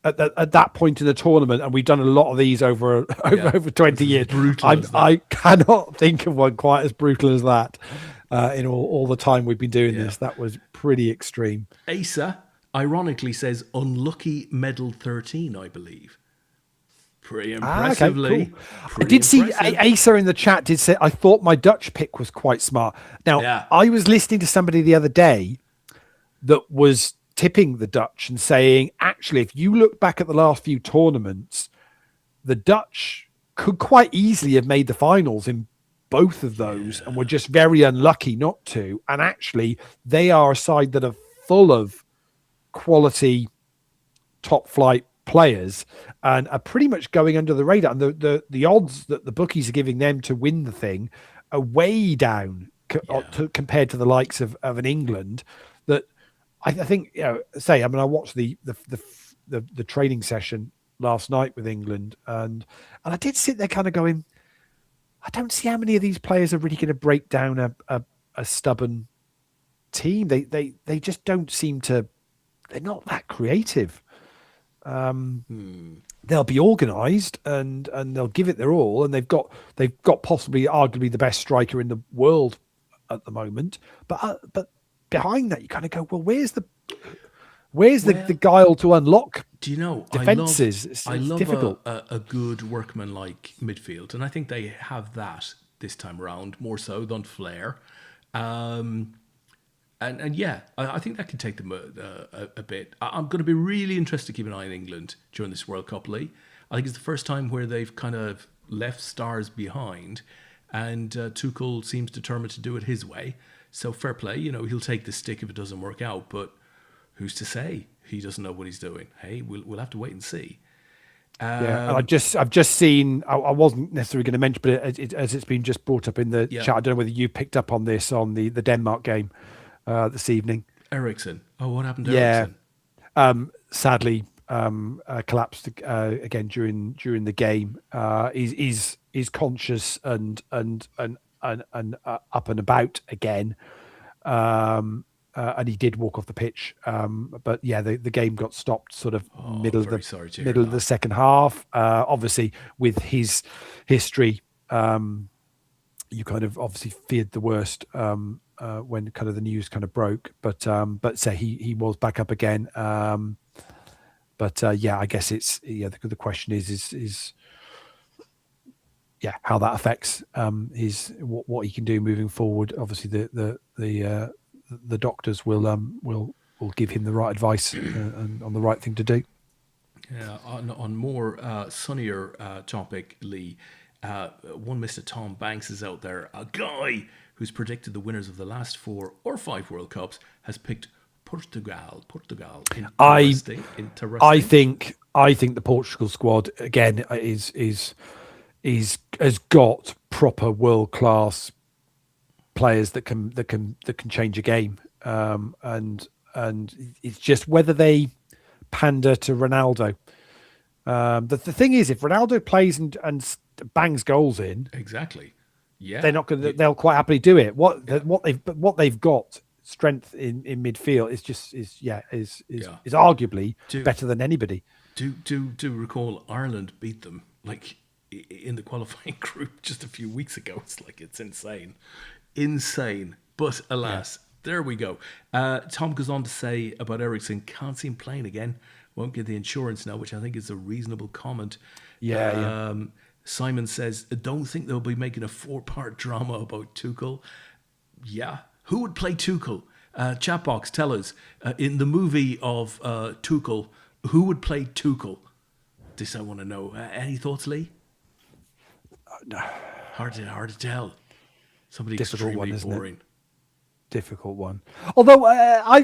at that point in the tournament, and we've done a lot of these over 20 years. I cannot think of one quite as brutal as that in all the time we've been doing this. That was pretty extreme. Asa ironically says unlucky medal 13, I believe. Pretty impressively. Okay, cool. I did see Asa in the chat did say, I thought my Dutch pick was quite smart. Now, I was listening to somebody the other day that was tipping the Dutch and saying, actually, if you look back at the last few tournaments, the Dutch could quite easily have made the finals in both of those and were just very unlucky not to. And actually, they are a side that are full of quality top flight players and are pretty much going under the radar. And the odds that the bookies are giving them to win the thing are way down compared to the likes of an England that I think, I watched the training session last night with England, and I did sit there kind of going, I don't see how many of these players are really going to break down a stubborn team. They just don't seem to. They're not that creative. They'll be organised and they'll give it their all, and they've got possibly arguably the best striker in the world at the moment. But behind that, you kind of go, well, where's the guile to unlock? Do you know, defenses? I love difficult. a good workman-like midfield, and I think they have that this time around more so than Flair. And yeah, I think that can take them a bit. I'm going to be really interested to keep an eye on England during this World Cup, Lee. I think it's the first time where they've kind of left stars behind, and Tuchel seems determined to do it his way. So fair play, he'll take the stick if it doesn't work out, but who's to say he doesn't know what he's doing? Hey, we'll have to wait and see. And I've just seen. I wasn't necessarily going to mention, but as it's been just brought up in the chat, I don't know whether you picked up on this on the Denmark game this evening. Eriksen. Oh, what happened to Eriksen? Sadly, collapsed again during the game. He's conscious and up and about again. And he did walk off the pitch, but yeah, the game got stopped sort of middle of the second half. Obviously, with his history, you kind of obviously feared the worst when kind of the news kind of broke. But say he was back up again. But I guess it's the question is how that affects his what he can do moving forward. Obviously, the doctors will give him the right advice and on the right thing to do. Yeah, on more sunnier topic, Lee, one Mr. Tom Banks is out there. A guy who's predicted the winners of the last 4 or 5 World Cups has picked Portugal. Interesting. I think the Portugal squad again is has got proper world class players that can change a game, and it's just whether they pander to Ronaldo. The thing is, if Ronaldo plays and bangs goals in, exactly, yeah, they're not going. They'll quite happily do it. What they've got strength in midfield is arguably better than anybody. Do recall Ireland beat them like in the qualifying group just a few weeks ago. It's insane. But alas, there we go. Tom goes on to say about Eriksen, can't see him playing again. Won't get the insurance now, which I think is a reasonable comment. Simon says, don't think they'll be making a 4-part drama about Tuchel. Yeah. Who would play Tuchel? Chatbox, tell us. In the movie of Tuchel, who would play Tuchel? This I want to know. Any thoughts, Lee? Hard to tell. Somebody difficult extremely one, isn't boring. It? Difficult one. Although I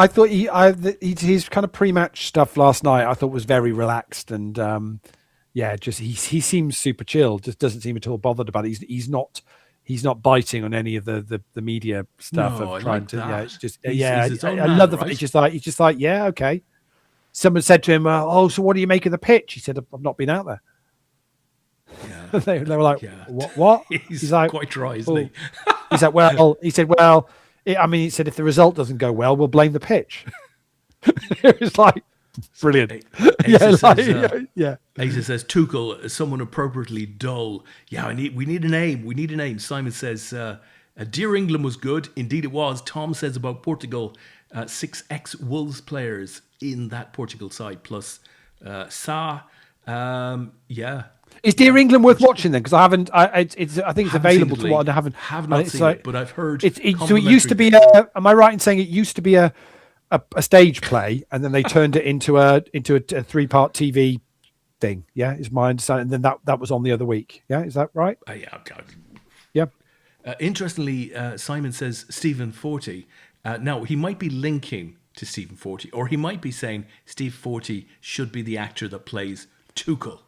thought his kind of pre-match stuff last night I thought was very relaxed and just he seems super chill. Just doesn't seem at all bothered about it. He's not biting on any of the media stuff of trying to. That. Yeah, it's just he's his own I man, love the right? fact he's just like yeah, okay. Someone said to him, so what do you make of the pitch? He said, I've not been out there. Yeah. they were like, what? He's like, quite dry, isn't he? He's like, he said, he said, if the result doesn't go well, we'll blame the pitch. It was like, brilliant. Asa says, Tuchel, someone appropriately dull. Yeah, we need a name. Simon says, Dear England was good. Indeed it was. Tom says about Portugal, 6 ex-Wolves players in that Portugal side, plus Sa. Is Dear England worth watching then? Because I haven't. I think it's available to watch. I have not seen it, but I've heard. So it used to be. Am I right in saying it used to be a stage play, and then they turned it into a 3-part TV thing? Yeah, is my understanding. And then that was on the other week. Yeah, is that right? Yeah. Interestingly, Simon says Stephen Forty. Now he might be linking to Stephen Forty, or he might be saying Steve Forty should be the actor that plays Tuchel.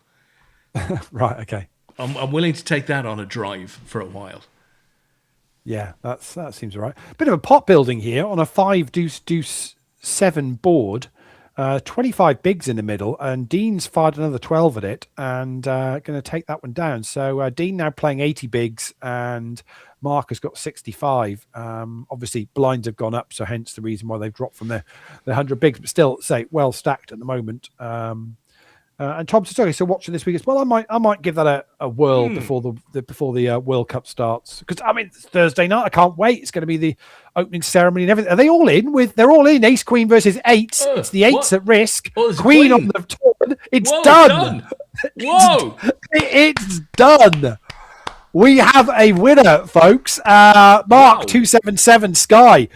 Right. Okay. I'm willing to take that on a drive for a while. Yeah, that seems all right. Bit of a pot building here on a 5-deuce-deuce-7 board. 25 bigs in the middle, and Dean's fired another 12 at it and going to take that one down. So Dean now playing 80 bigs and Mark has got 65. Obviously, blinds have gone up, so hence the reason why they've dropped from the 100 bigs, but still, say, well stacked at the moment. And Tom says, okay, so watching this week as well. I might give that a whirl before the World Cup starts, because I mean it's Thursday night. I can't wait. It's going to be the opening ceremony and everything. Are they all in? They're all in. Ace Queen versus eights. It's the eights at risk. Queen on the top. It's done. Whoa! It's done. We have a winner, folks. Mark 277 Sky.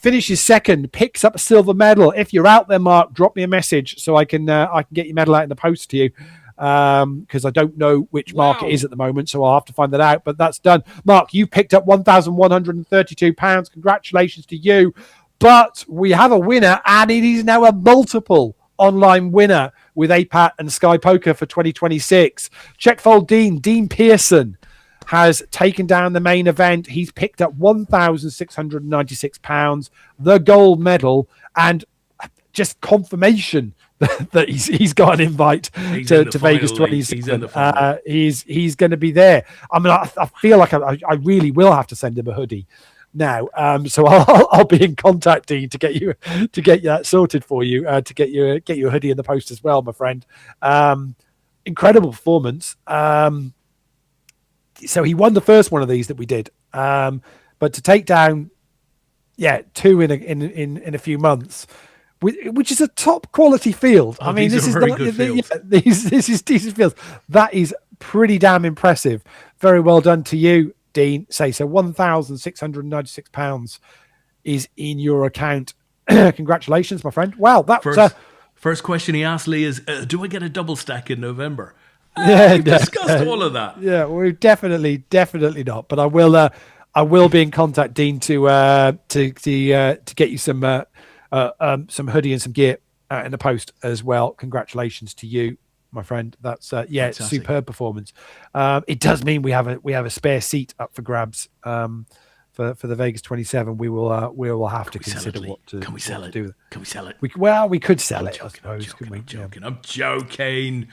Finishes second, picks up a silver medal. If you're out there, Mark, drop me a message so I can get your medal out in the post to you, because I don't know which mark it is at the moment, so I'll have to find that out. But that's done. Mark, you picked up £1,132. Congratulations to you. But we have a winner, and it is now a multiple online winner with APAT and Sky Poker for 2026. Checkfold Dean Pearson has taken down the main event. He's picked up £1,696, the gold medal, and just confirmation that he's got an invite to Vegas 27. He's going to be there. I mean, I feel like I really will have to send him a hoodie now. So I'll be in contact, Dean, to get you that sorted for you, to get you a hoodie in the post as well, my friend. Incredible performance. So he won the first one of these that we did, but to take down, two in a few months, which is a top quality field. I mean, this is not this is decent fields. That is pretty damn impressive. Very well done to you, Dean. So £1,696 is in your account. Congratulations, my friend. Wow, that was first question he asked Leigh is, do I get a double stack in November? We've discussed all of that. Yeah, we're definitely not. But I will be in contact, Dean, to get you some hoodie and some gear in the post as well. Congratulations to you, my friend. That's superb performance. It does mean we have a spare seat up for grabs for the Vegas 27. We will have to consider what to do. Can we sell it? We could sell it, I suppose. I'm joking.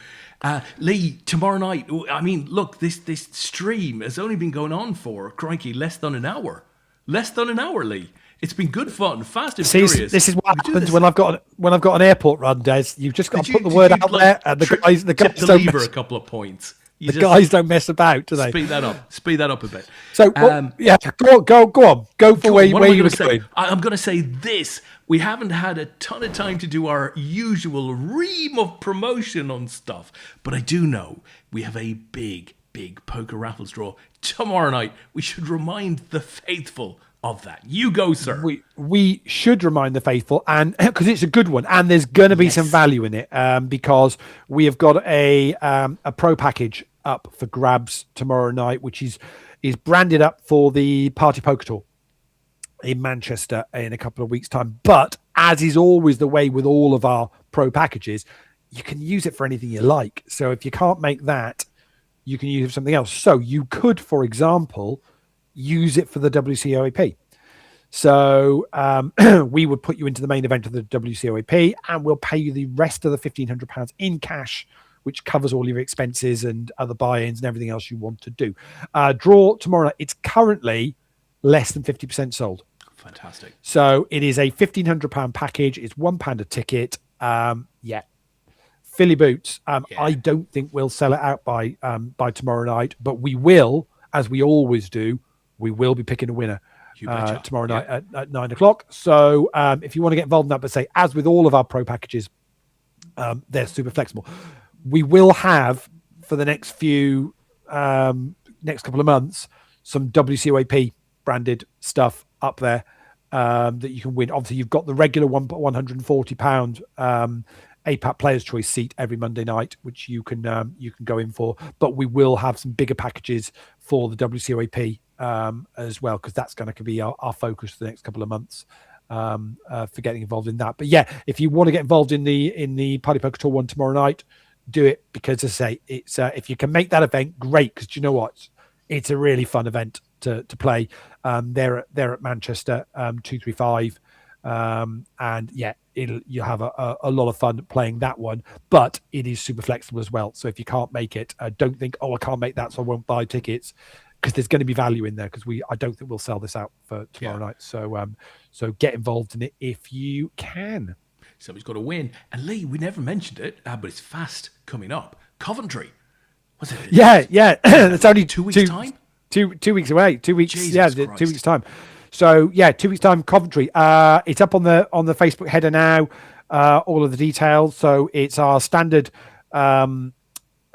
Leigh, tomorrow night, I mean, look, this stream has only been going on for, crikey, less than an hour, Leigh. It's been good fun, fast and furious. This is what happens when I've got an airport run, Des. You've just got to put the word out there, and the guys don't lever a couple of points. Guys don't mess about, do they? Speed that up a bit. So, go on. Go for where you were going. I'm going to say this. We haven't had a ton of time to do our usual ream of promotion on stuff, but I do know we have a big poker raffles draw tomorrow night. We should remind the faithful of that. You go, sir. We should remind the faithful, and because it's a good one, and there's going to be some value in it, because we have got a pro package up for grabs tomorrow night, which is branded up for the Party Poker Tour in Manchester in a couple of weeks' time. But as is always the way with all of our pro packages, you can use it for anything you like. So if you can't make that, you can use it for something else. So you could, for example, use it for the WCOAP. So we would put you into the main event of the WCOAP, and we'll pay you the rest of the £1,500 in cash, which covers all your expenses and other buy-ins and everything else you want to do. Draw tomorrow night. It's currently less than 50% sold. Fantastic. So it is a £1,500 package. It's £1 a ticket. Philly boots. I don't think we'll sell it out by tomorrow night, but we will, as we always do, we will be picking a winner tomorrow night at 9:00. So if you want to get involved in that, but say, as with all of our pro packages, they're super flexible. We will have, for the next couple of months, some WCOAP branded stuff up there that you can win. Obviously, you've got the regular £140 APAT Players' Choice seat every Monday night, which you can go in for. But we will have some bigger packages for the WCOAP as well, because that's going to be our focus for the next couple of months for getting involved in that. But if you want to get involved in the Party Poker Tour one tomorrow night, do it, because as I say, it's if you can make that event, great, because do you know what? It's a really fun event to play. They're at Manchester 235 And yeah, you'll have a lot of fun playing that one, but it is super flexible as well. So if you can't make it, don't think, oh, I can't make that, so I won't buy tickets, because there's going to be value in there, because I don't think we'll sell this out for tomorrow night. So get involved in it if you can. Somebody's got to win. And Leigh, we never mentioned it, but it's fast coming up. Coventry. Was it? Yeah. It's only 2 weeks' time? 2 weeks away. 2 weeks. Jesus 2 Christ. weeks' time. So yeah, 2 weeks' time, Coventry. It's up on the Facebook header now. All of the details. So it's our standard main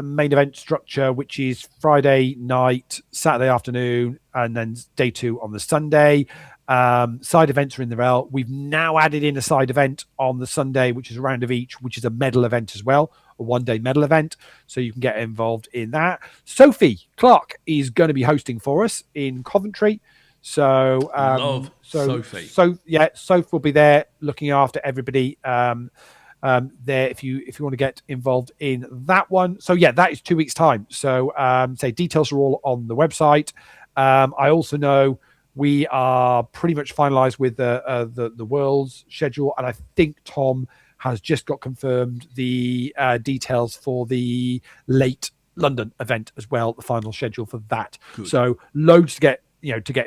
event structure, which is Friday night, Saturday afternoon, and then day 2 on the Sunday. Side events are in the rail. We've now added in a side event on the Sunday, which is a round of each, which is a medal event as well, a 1-day medal event. So you can get involved in that. Sophie Clark is going to be hosting for us in Coventry. So, Love Sophie. So yeah, Sophie will be there looking after everybody there if you want to get involved in that one. So yeah, that is 2 weeks' time. So say details are all on the website. I also know we are pretty much finalised with the World's schedule, and I think Tom has just got confirmed the details for the late London event as well, the final schedule for that. Good. So loads to get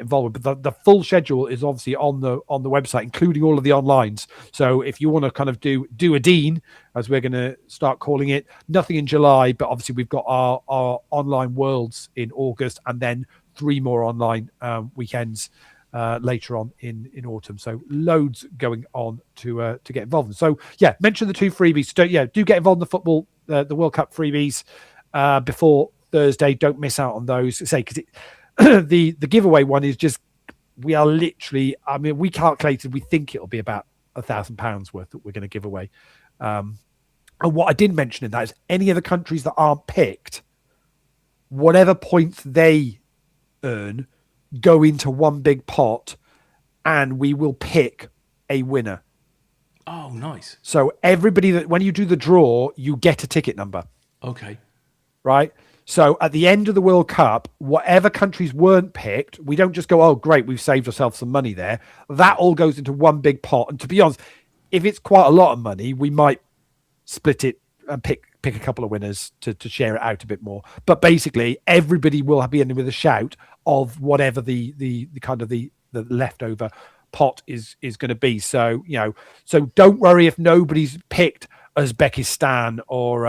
involved with, but the full schedule is obviously on the website, including all of the onlines. So if you want to kind of do a Dean, as we're going to start calling it, nothing in July, but obviously we've got our online Worlds in August, and then 3 more online weekends later on in autumn. So loads going on to get involved in. So yeah, mention the 2 freebies. Do get involved in the football, the World Cup freebies before Thursday. Don't miss out on those. Say, because the giveaway one is just, we are literally, I mean, we calculated, we think it'll be about £1,000 worth that we're going to give away. And what I didn't mention in that is any of the countries that aren't picked, whatever points they earn go into one big pot, and we will pick a winner. Oh, nice. So everybody, that when you do the draw, you get a ticket number. Okay. Right? So at the end of the World Cup, whatever countries weren't picked, we don't just go, oh, great, we've saved ourselves some money there. That all goes into one big pot. And to be honest, if it's quite a lot of money, we might split it and pick a couple of winners to share it out a bit more. But basically, everybody will be in with a shout of whatever the kind of the leftover pot is going to be. So, so don't worry if nobody's picked Uzbekistan or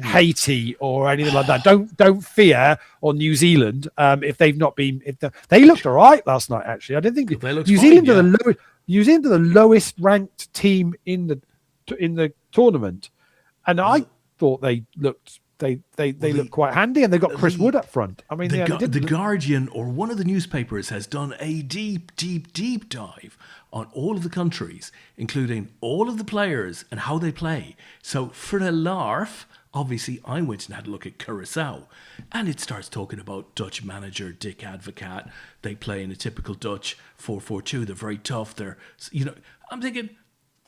Haiti or anything like that. Don't fear, or New Zealand if they've not been. They looked all right last night. Actually, I didn't think New Zealand are the lowest. New Zealand are the lowest ranked team in the tournament, and I thought they looked. They look quite handy, and they've got Chris Wood up front. I mean, the Guardian or one of the newspapers has done a deep dive on all of the countries, including all of the players and how they play. So for a laugh, obviously I went and had a look at Curaçao, and it starts talking about Dutch manager Dick Advocaat. They play in a typical Dutch 4-4-2. They're very tough. I'm thinking,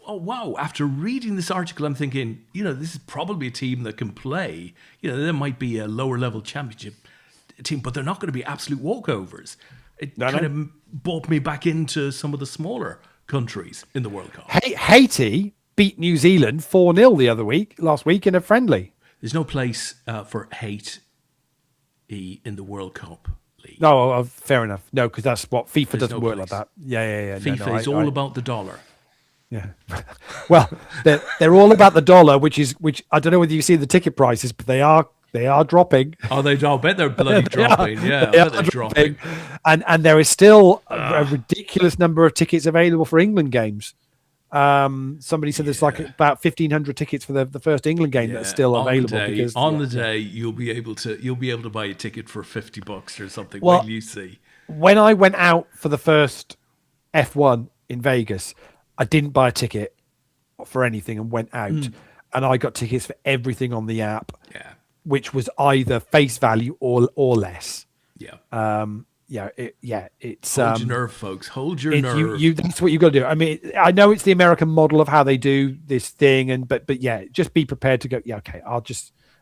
oh, wow. After reading this article, I'm thinking, this is probably a team that can play. There might be a lower level championship team, but they're not going to be absolute walkovers. It kind of brought me back into some of the smaller countries in the World Cup. Haiti beat New Zealand 4-0 last week in a friendly. There's no place for Haiti in the World Cup. League. No, fair enough. No, because that's what FIFA doesn't work like that. Yeah. FIFA is all about the dollar. Yeah. Well, they're all about the dollar, which I don't know whether you see the ticket prices, but they are dropping. Oh, I bet they're bloody dropping. Yeah, I bet they're dropping. And there is still a ridiculous number of tickets available for England games. Somebody said there's like about 1,500 tickets for the first England game that's still available. On the day, you'll be able to buy a ticket for $50 or something. Well, when you see, when I went out for the first F1 in Vegas, I didn't buy a ticket for anything and went out, and I got tickets for everything on the app. Yeah. Which was either face value or less. Yeah. It's hold your nerve, folks. Hold your nerve. That's what you've got to do. I mean, I know it's the American model of how they do this thing, but yeah, just be prepared to go. Yeah, okay.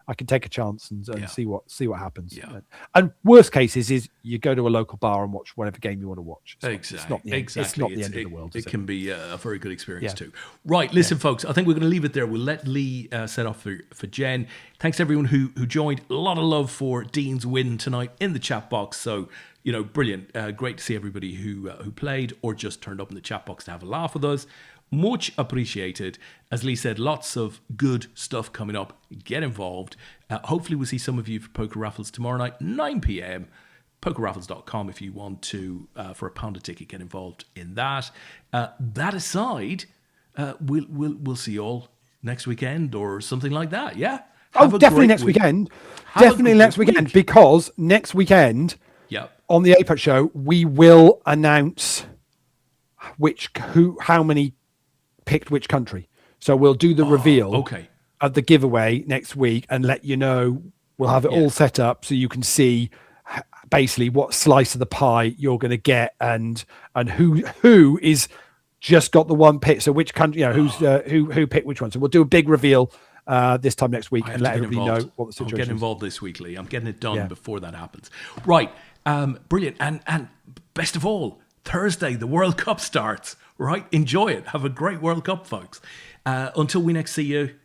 I can take a chance and Yeah. see what happens. Yeah. And worst cases is you go to a local bar and watch whatever game you want to watch. It's not the end, It's not the end of the world. It can be a very good experience too. Right, listen, folks. I think we're going to leave it there. We'll let Leigh set off for Jen. Thanks to everyone who joined. A lot of love for Dean's win tonight in the chat box. So brilliant. Great to see everybody who played or just turned up in the chat box to have a laugh with us. Much appreciated. As Leigh said, lots of good stuff coming up. Get involved. Hopefully we'll see some of you for Poker Raffles tomorrow night, 9 p.m. PokerRaffles.com if you want to, for £1 a ticket, get involved in that. That aside, we'll see you all next weekend or something like that. Yeah. Definitely next weekend. Definitely next weekend, because next weekend on the APAT show we will announce how many picked which country. So we'll do the reveal of the giveaway next week and let you know. We'll have it all set up so you can see basically what slice of the pie you're going to get and who is just got the one pick. So which country, who picked which one. So we'll do a big reveal this time next week and let everybody know what the situation is. I'll get involved this week, Leigh. I'm getting it done before that happens. Right. Brilliant. And best of all, Thursday, the World Cup starts, right? Enjoy it. Have a great World Cup, folks. Until we next see you,